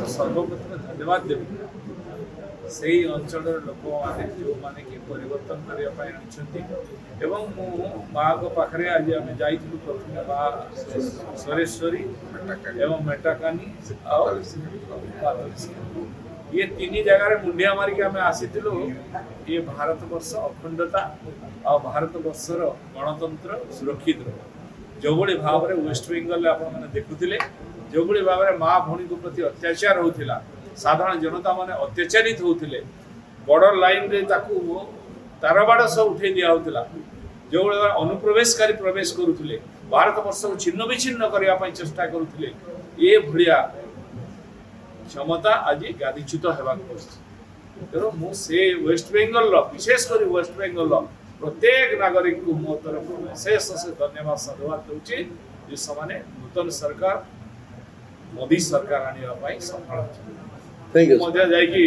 सर्वप्रथम धन्यवाद देवी से ही अंचल लोक मैंने जो मैंने कि परिवर्तन करने एवं माँ को पाखे आज आम जा प्रथम माँ सरेश्वरी एवं मेटाकानी ये तीन जगह मुंडिया मारिक आम आसीलु ये भारत वर्ष अखंडता और भारत वर्षर गणतंत्र सुरक्षित रह जो भाव में वेस्ट बेंगल आपने देखुले जो भाव में माँ भौणी प्रति अत्याचार होता साधारण जनता माने अत्याचारित होते बॉर्डर लाइन रे ताकू तारबाड़ सब उठे दिया होता जो अनुप्रवेशकारी प्रवेश करुले भारत वर्ष को छिन्न विच्छिन्न करने चेष्टा करुले ये भलिया क्षमता आज गादीच्युत होगा तेणु मुझे वेस्ट बेंगल विशेषकर वेस्ट बेंगल प्रत्येक नागरिक को मो तरफ विशेष धन्यवाद साधुवाद दूचे जो से नूतन सरकार मोदी सरकार आने सफल जाकि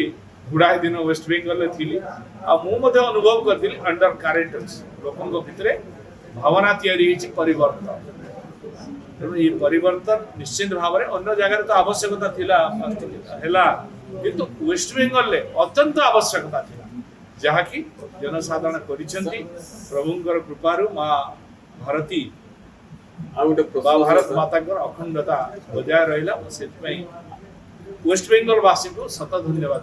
गुड़ाए दिन वेस्ट बेंगल थी मुझे अनुभव करी अंडर करेन्ट लोकों भितर भावना या परिवर्तन तेणु ये परिवर्तन निश्चित भाव में अन्य जगह तो आवश्यकता थिला किंतु वेस्ट बेंगल अत्यंत आवश्यकता थिला जहाँकि जनसाधारण करिसेंती प्रभुंकर कृपारु माँ भारती भारत माता अखंडता बजाय रहा से वेस्ट बेंगल वासी को शत धन्यवाद।